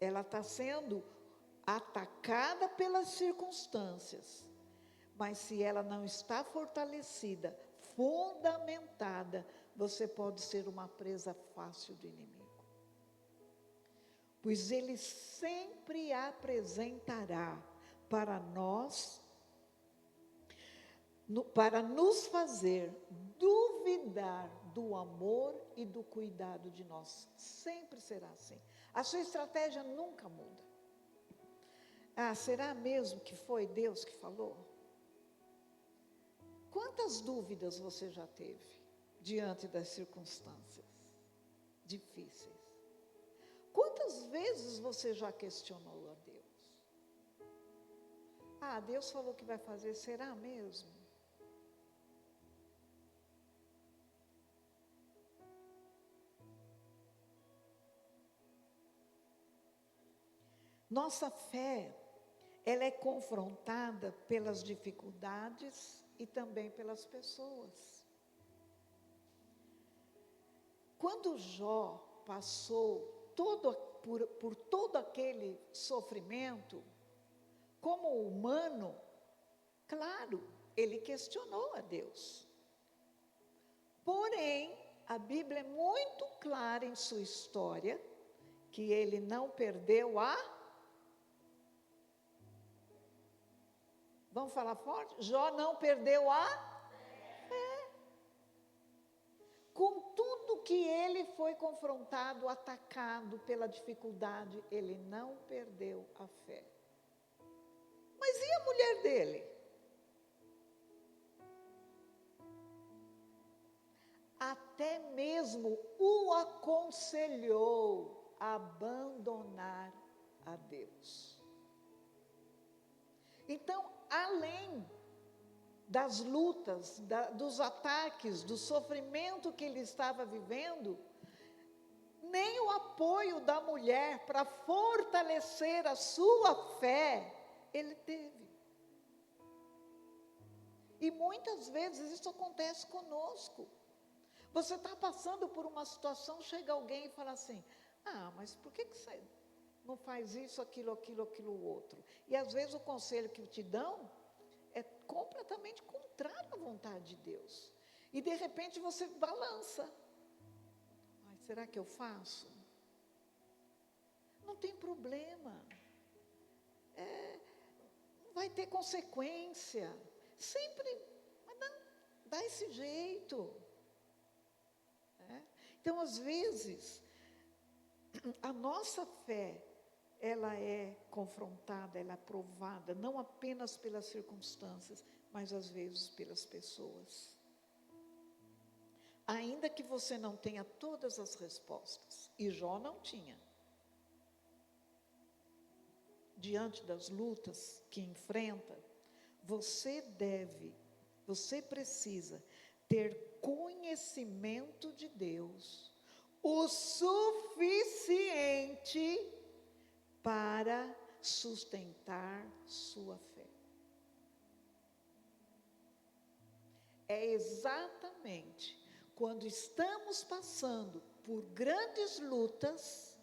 ela está sendo atacada pelas circunstâncias, mas se ela não está fortalecida, fundamentada, você pode ser uma presa fácil do inimigo. Pois ele sempre apresentará para nós, para nos fazer duvidar do amor e do cuidado de nós. Sempre será assim. A sua estratégia nunca muda. Será mesmo que foi Deus que falou? Quantas dúvidas você já teve diante das circunstâncias difíceis? Quantas vezes você já questionou a Deus? Deus falou que vai fazer, será mesmo? Nossa fé, ela é confrontada pelas dificuldades e também pelas pessoas. Quando Jó passou por todo aquele sofrimento, como humano, claro, ele questionou a Deus. Porém, a Bíblia é muito clara em sua história, que ele não perdeu Vamos falar forte? Jó não perdeu a fé. Com tudo que ele foi confrontado, atacado pela dificuldade, ele não perdeu a fé. Mas e a mulher dele? Até mesmo o aconselhou a abandonar a Deus. Então, além das lutas, dos ataques, do sofrimento que ele estava vivendo, nem o apoio da mulher para fortalecer a sua fé, ele teve. E muitas vezes isso acontece conosco. Você está passando por uma situação, chega alguém e fala assim, mas por que você não faz isso, aquilo, outro? E às vezes o conselho que te dão é completamente contrário à vontade de Deus. E de repente você balança. Será que eu faço? Não tem problema. Vai ter consequência. Sempre dá esse jeito. Então, às vezes, a nossa fé, ela é confrontada, ela é provada, não apenas pelas circunstâncias, mas às vezes pelas pessoas. Ainda que você não tenha todas as respostas, e Jó não tinha. Diante das lutas que enfrenta, você precisa ter conhecimento de Deus, o suficiente para sustentar sua fé. É exatamente quando estamos passando por grandes lutas,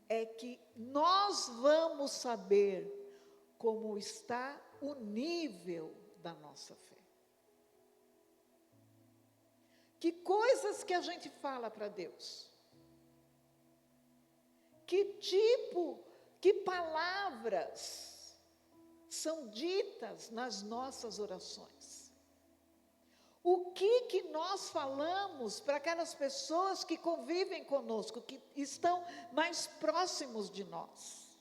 é que nós vamos saber como está o nível da nossa fé. Que coisas que a gente fala para Deus? Que palavras são ditas nas nossas orações? O que nós falamos para aquelas pessoas que convivem conosco, que estão mais próximos de nós?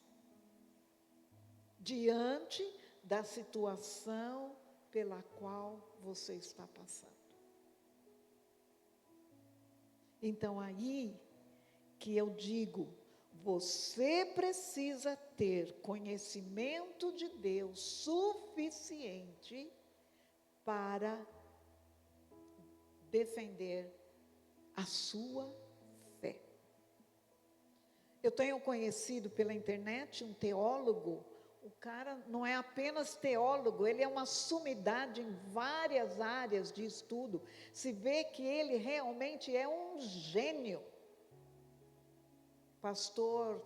Diante da situação pela qual você está passando. Então, aí que eu digo, você precisa ter conhecimento de Deus suficiente para defender a sua fé. Eu tenho conhecido pela internet um teólogo. O cara não é apenas teólogo, ele é uma sumidade em várias áreas de estudo. Se vê que ele realmente é um gênio. Pastor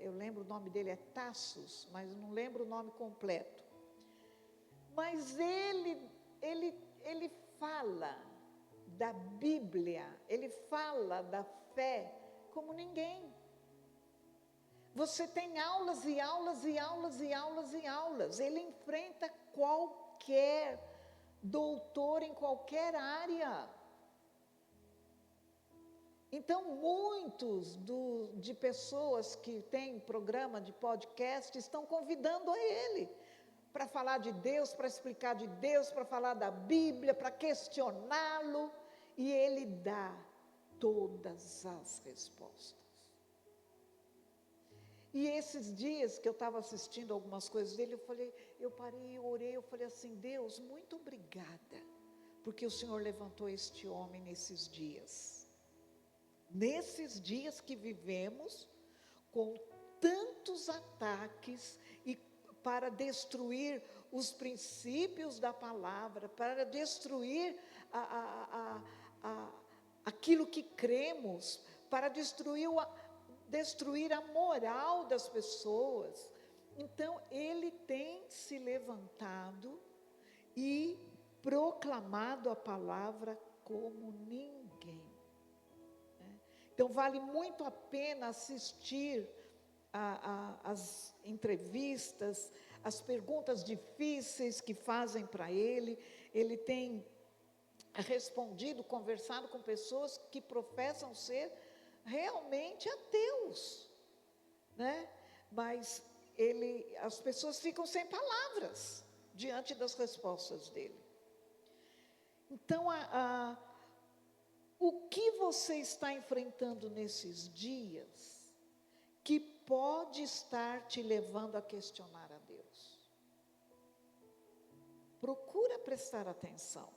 eu lembro o nome dele é Tassos, mas não lembro o nome completo. Mas ele fala da Bíblia, ele fala da fé como ninguém. Você tem aulas e aulas e aulas e aulas e aulas. Ele enfrenta qualquer doutor em qualquer área. Então, muitos de pessoas que têm programa de podcast estão convidando a ele para falar de Deus, para explicar de Deus, para falar da Bíblia, para questioná-lo, e ele dá todas as respostas. E esses dias que eu estava assistindo algumas coisas dele, eu parei, eu orei, eu falei assim, Deus, muito obrigada, porque o Senhor levantou este homem nesses dias. Nesses dias que vivemos, com tantos ataques e para destruir os princípios da palavra, para destruir aquilo que cremos, para destruir a moral das pessoas. Então, ele tem se levantado e proclamado a palavra como ninguém. Então, vale muito a pena assistir as entrevistas, as perguntas difíceis que fazem para ele. Ele tem respondido, conversado com pessoas que professam ser realmente ateus, né? Mas as pessoas ficam sem palavras diante das respostas dele. Então, o que você está enfrentando nesses dias que pode estar te levando a questionar a Deus? Procura prestar atenção.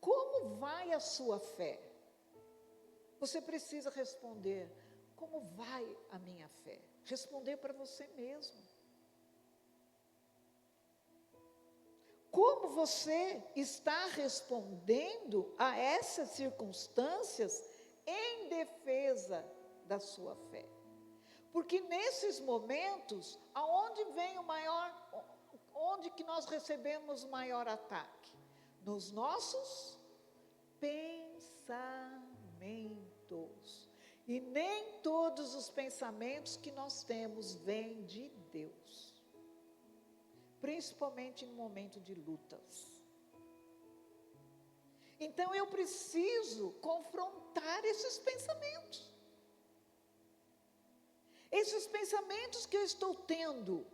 Como vai a sua fé? Você precisa responder, como vai a minha fé? Responder para você mesmo. Como você está respondendo a essas circunstâncias em defesa da sua fé? Porque nesses momentos, onde que nós recebemos o maior ataque? Nos nossos pensamentos. E nem todos os pensamentos que nós temos vêm de Deus. Principalmente em momento de lutas. Então eu preciso confrontar esses pensamentos. Esses pensamentos que eu estou tendo,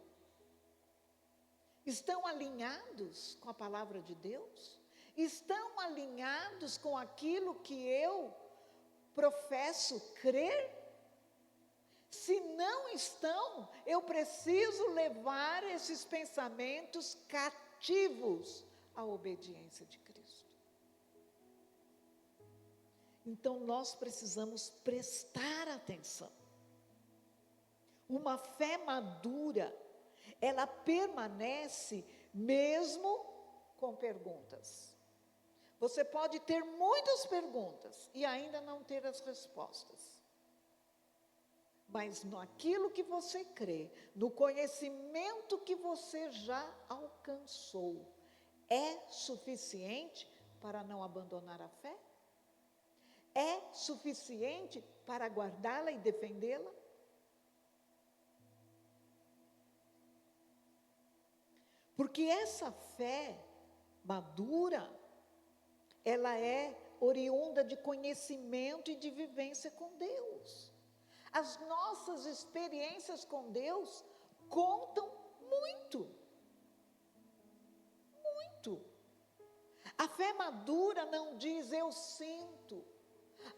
estão alinhados com a palavra de Deus? Estão alinhados com aquilo que eu professo crer? Se não estão, eu preciso levar esses pensamentos cativos à obediência de Cristo. Então nós precisamos prestar atenção. Uma fé madura, ela permanece mesmo com perguntas. Você pode ter muitas perguntas e ainda não ter as respostas. Mas naquilo que você crê, no conhecimento que você já alcançou, é suficiente para não abandonar a fé? É suficiente para guardá-la e defendê-la? Porque essa fé madura, ela é oriunda de conhecimento e de vivência com Deus. As nossas experiências com Deus contam muito. Muito. A fé madura não diz eu sinto.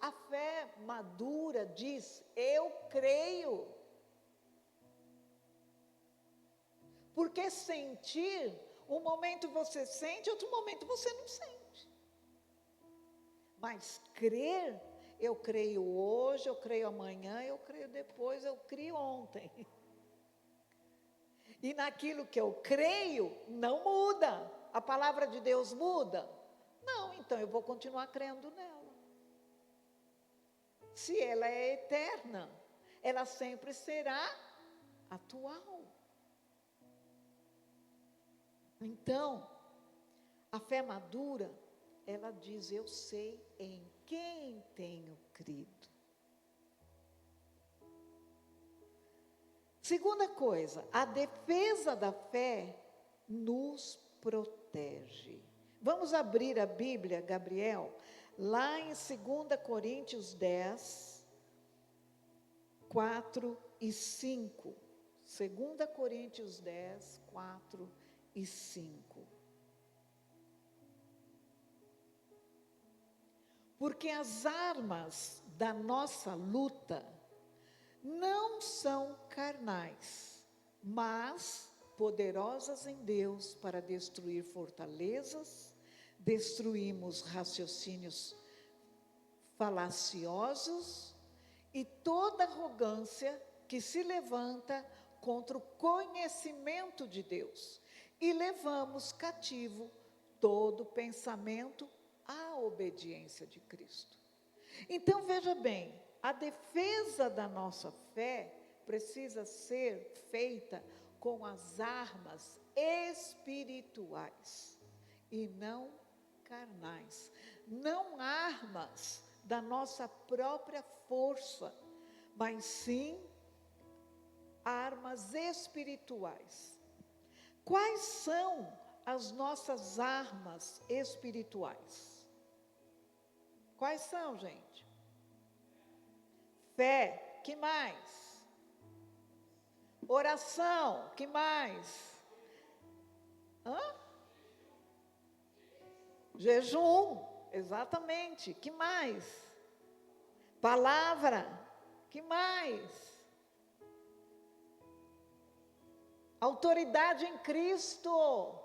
A fé madura diz eu creio. Porque sentir, um momento você sente, outro momento você não sente. Mas crer, eu creio hoje, eu creio amanhã, eu creio depois, eu creio ontem. E naquilo que eu creio, não muda. A palavra de Deus muda? Não, então eu vou continuar crendo nela. Se ela é eterna, ela sempre será atual. Então, a fé madura, ela diz: eu sei em quem tenho crido. Segunda coisa, a defesa da fé nos protege. Vamos abrir a Bíblia, Gabriel, lá em 2 Coríntios 10, 4 e 5. 2 Coríntios 10, 4 e 5. Porque as armas da nossa luta não são carnais, mas poderosas em Deus para destruir fortalezas, destruímos raciocínios falaciosos e toda arrogância que se levanta contra o conhecimento de Deus, e levamos cativo todo pensamento à obediência de Cristo. Então, veja bem, a defesa da nossa fé precisa ser feita com as armas espirituais e não carnais. Não armas da nossa própria força, mas sim armas espirituais. Quais são as nossas armas espirituais? Quais são, gente? Fé, que mais? Oração, que mais? Jejum, exatamente, que mais? Palavra, que mais? Autoridade em Cristo.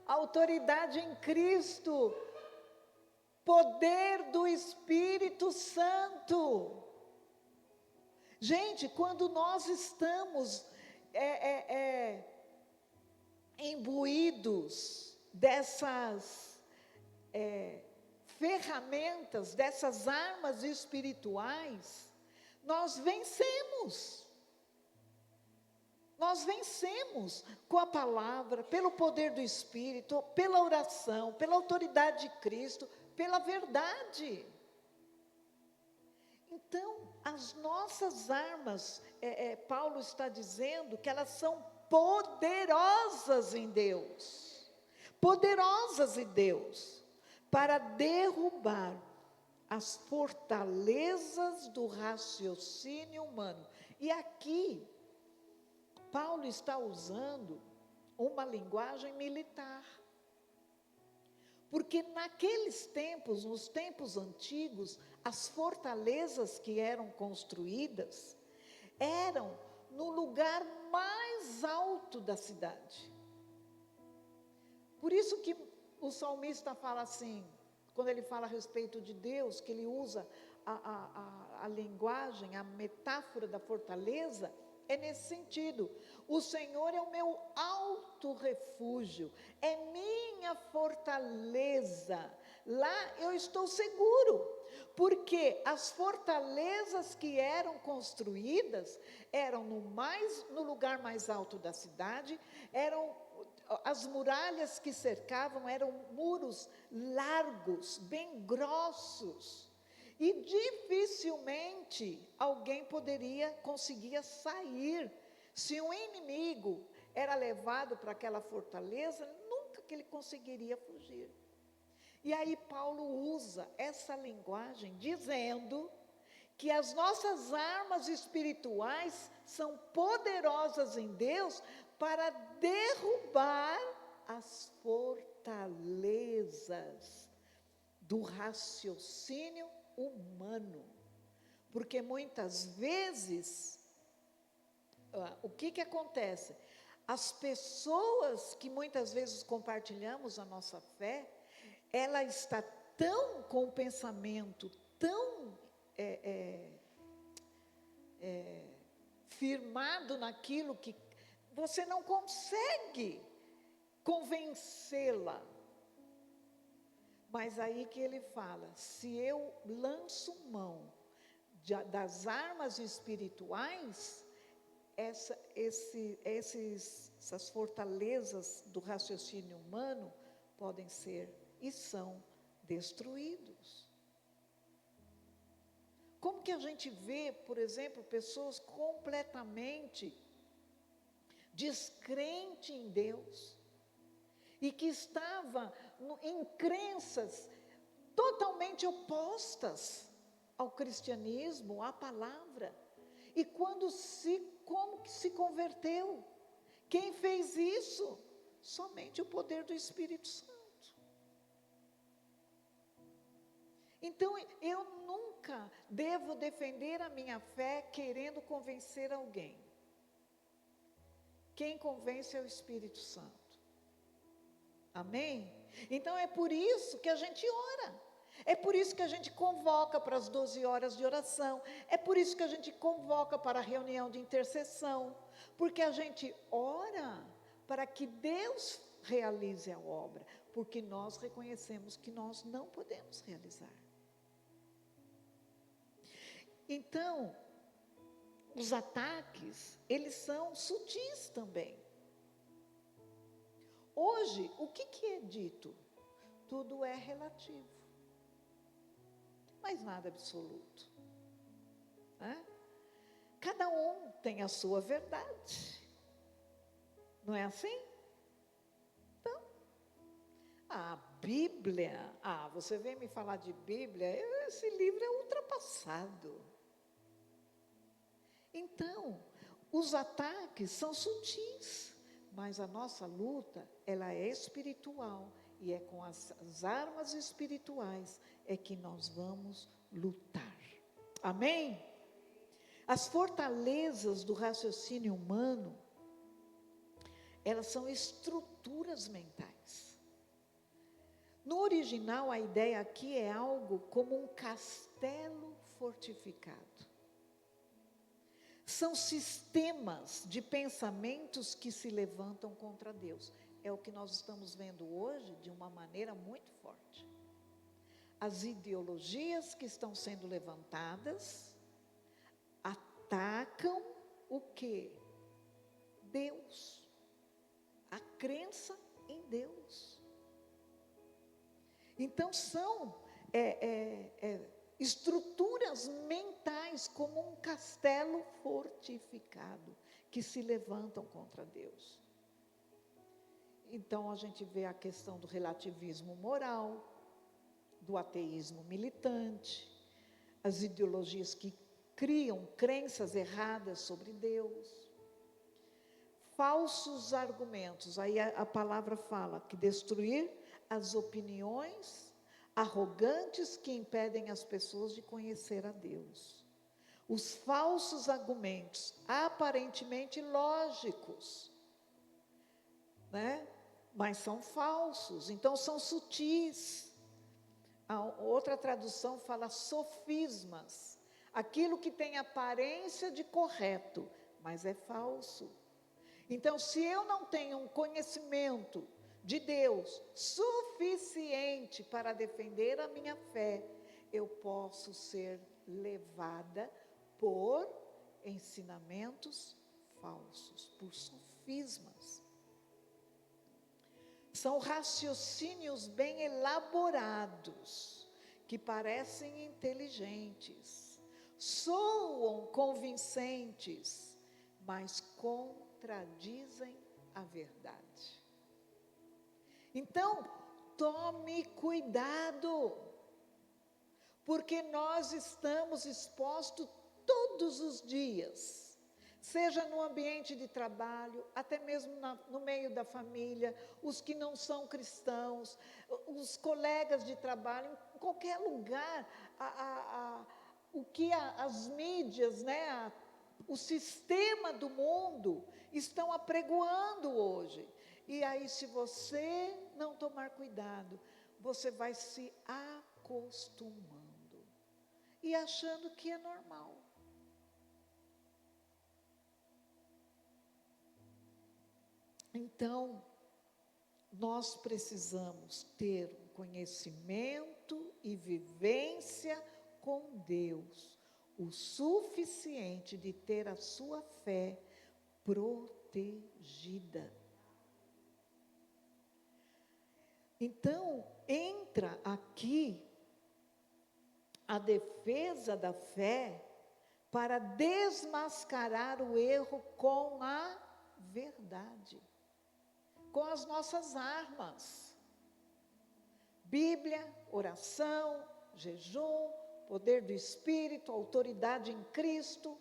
Autoridade em Cristo. Poder do Espírito Santo. Gente, quando nós estamos imbuídos dessas ferramentas, dessas armas espirituais, nós vencemos. Nós vencemos com a palavra, pelo poder do Espírito, pela oração, pela autoridade de Cristo, pela verdade. Então, as nossas armas, Paulo está dizendo que elas são poderosas em Deus. Poderosas em Deus, para derrubar as fortalezas do raciocínio humano. E aqui, Paulo está usando uma linguagem militar. Porque naqueles tempos, nos tempos antigos, as fortalezas que eram construídas eram no lugar mais alto da cidade. Por isso que o salmista fala assim, quando ele fala a respeito de Deus, que ele usa a linguagem, a metáfora da fortaleza, é nesse sentido. O Senhor é o meu alto refúgio, é minha fortaleza. Lá eu estou seguro, porque as fortalezas que eram construídas eram no lugar mais alto da cidade, as muralhas que cercavam eram muros largos, bem grossos. E dificilmente alguém conseguia sair. Se um inimigo era levado para aquela fortaleza, nunca que ele conseguiria fugir. E aí Paulo usa essa linguagem dizendo que as nossas armas espirituais são poderosas em Deus para derrubar as fortalezas do raciocínio humano. Porque muitas vezes, o que acontece? As pessoas que muitas vezes compartilhamos a nossa fé, ela está tão com o pensamento tão firmado naquilo que você não consegue convencê-la. Mas aí que ele fala, se eu lanço mão das armas espirituais, essas fortalezas do raciocínio humano podem ser e são destruídos. Como que a gente vê, por exemplo, pessoas completamente descrentes em Deus e que estavam em crenças totalmente opostas ao cristianismo, à palavra. E como que se converteu? Quem fez isso? Somente o poder do Espírito Santo. Então, eu nunca devo defender a minha fé querendo convencer alguém. Quem convence é o Espírito Santo. Amém? Então, é por isso que a gente ora. É por isso que a gente convoca para as 12 horas de oração. É por isso que a gente convoca para a reunião de intercessão. Porque a gente ora para que Deus realize a obra. Porque nós reconhecemos que nós não podemos realizar. Então, os ataques, eles são sutis também. Hoje, o que é dito? Tudo é relativo. Mas nada absoluto. Né? Cada um tem a sua verdade. Não é assim? Então, a Bíblia, você vem me falar de Bíblia, esse livro é ultrapassado. Então, os ataques são sutis, mas a nossa luta, ela é espiritual. E é com as armas espirituais é que nós vamos lutar. Amém? As fortalezas do raciocínio humano, elas são estruturas mentais. No original, a ideia aqui é algo como um castelo fortificado. São sistemas de pensamentos que se levantam contra Deus. É o que nós estamos vendo hoje de uma maneira muito forte. As ideologias que estão sendo levantadas atacam o quê? Deus. A crença em Deus. Então são estruturas mentais como um castelo fortificado que se levantam contra Deus. Então a gente vê a questão do relativismo moral, do ateísmo militante, as ideologias que criam crenças erradas sobre Deus, falsos argumentos. Aí a palavra fala que destruir as opiniões arrogantes que impedem as pessoas de conhecer a Deus. Os falsos argumentos, aparentemente lógicos, né? Mas são falsos, então são sutis. A outra tradução fala sofismas, aquilo que tem aparência de correto, mas é falso. Então, se eu não tenho um conhecimento de Deus suficiente para defender a minha fé, eu posso ser levada por ensinamentos falsos, por sofismas. São raciocínios bem elaborados, que parecem inteligentes, soam convincentes, mas contradizem a verdade. Então, tome cuidado, porque nós estamos expostos todos os dias, seja no ambiente de trabalho, até mesmo no meio da família, os que não são cristãos, os colegas de trabalho, em qualquer lugar, o que as mídias, né, o sistema do mundo estão apregoando hoje. E aí, se você não tomar cuidado, você vai se acostumando e achando que é normal. Então, nós precisamos ter um conhecimento e vivência com Deus, o suficiente de ter a sua fé protegida. Então, entra aqui a defesa da fé para desmascarar o erro com a verdade, com as nossas armas. Bíblia, oração, jejum, poder do Espírito, autoridade em Cristo,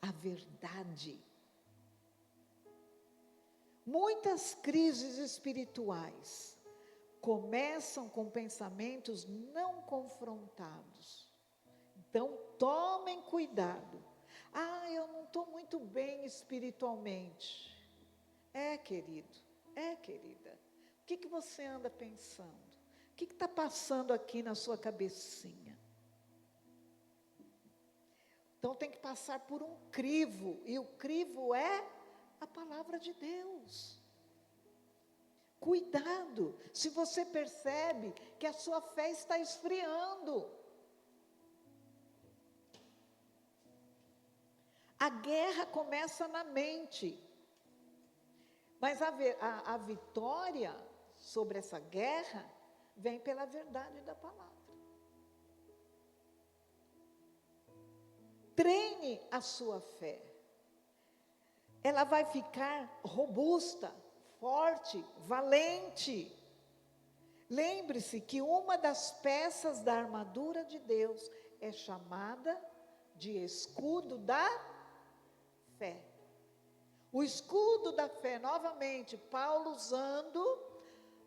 a verdade. Muitas crises espirituais começam com pensamentos não confrontados. Então, tomem cuidado. Eu não estou muito bem espiritualmente. Querido, querida. O que você anda pensando? O que está passando aqui na sua cabecinha? Então, tem que passar por um crivo. E o crivo é a palavra de Deus. Cuidado, se você percebe que a sua fé está esfriando. A guerra começa na mente. Mas a vitória sobre essa guerra vem pela verdade da palavra. Treine a sua fé. Ela vai ficar robusta, forte, valente. Lembre-se que uma das peças da armadura de Deus é chamada de escudo da fé. O escudo da fé, novamente, Paulo usando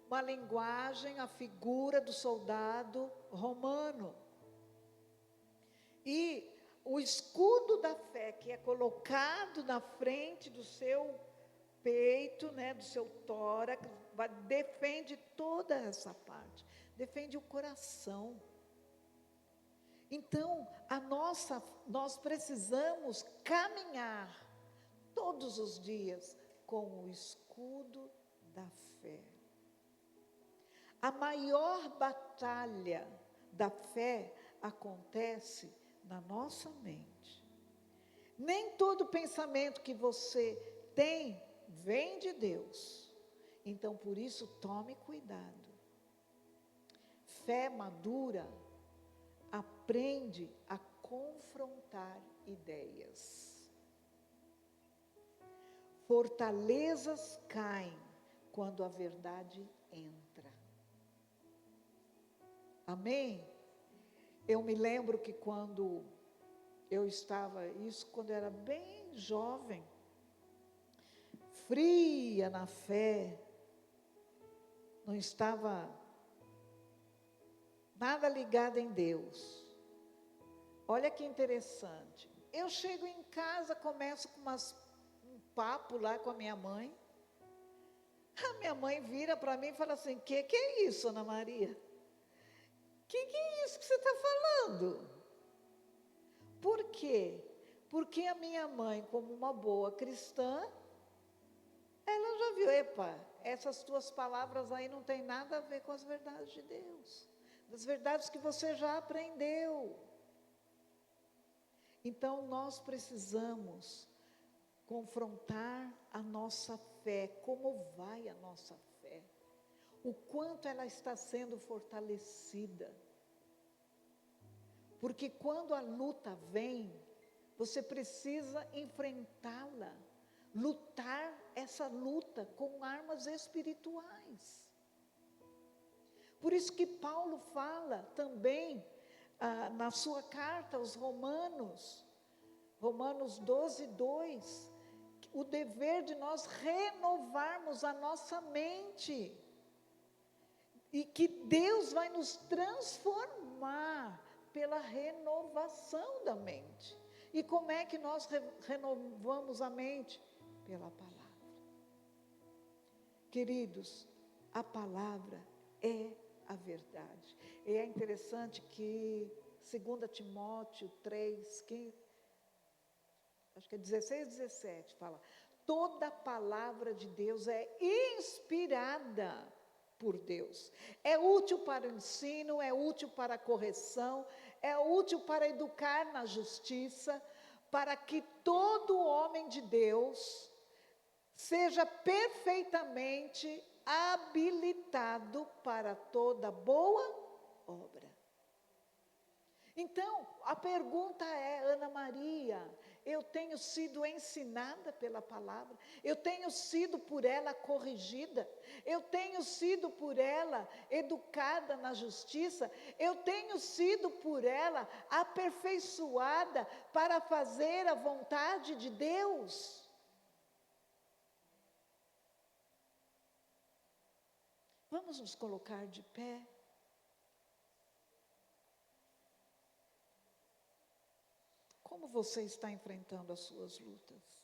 uma linguagem, a figura do soldado romano. E o escudo da fé que é colocado na frente do seu peito, do seu tórax, defende toda essa parte, defende o coração. Então, nós precisamos caminhar todos os dias com o escudo da fé. A maior batalha da fé acontece na nossa mente. Nem todo pensamento que você tem vem de Deus. Então, por isso, tome cuidado. Fé madura aprende a confrontar ideias. Fortalezas caem quando a verdade entra. Amém? Eu me lembro que quando eu estava, quando eu era bem jovem, fria na fé, não estava nada ligada em Deus. Olha que interessante. Eu chego em casa, começo com um papo lá com a minha mãe. A minha mãe vira para mim e fala assim: que é isso, Ana Maria? Que é isso que você está falando? Por quê? Porque a minha mãe, como uma boa cristã, ela já viu, essas tuas palavras aí não tem nada a ver com as verdades de Deus, das verdades que você já aprendeu. Então, nós precisamos confrontar a nossa fé. Como vai a nossa fé? O quanto ela está sendo fortalecida. Porque quando a luta vem, você precisa enfrentá-la, lutar essa luta com armas espirituais. Por isso que Paulo fala também na sua carta aos Romanos 12:2, o dever de nós renovarmos a nossa mente. E que Deus vai nos transformar pela renovação da mente. E como é que nós renovamos a mente? Pela palavra. Queridos, a palavra é a verdade. E é interessante que 2 Timóteo 3, acho que é 16, 17, fala: toda a palavra de Deus é inspirada por Deus. É útil para o ensino, é útil para a correção, é útil para educar na justiça, para que todo homem de Deus seja perfeitamente habilitado para toda boa obra. Então, a pergunta é, Ana Maria, eu tenho sido ensinada pela palavra, eu tenho sido por ela corrigida, eu tenho sido por ela educada na justiça, eu tenho sido por ela aperfeiçoada para fazer a vontade de Deus. Vamos nos colocar de pé. Como você está enfrentando as suas lutas?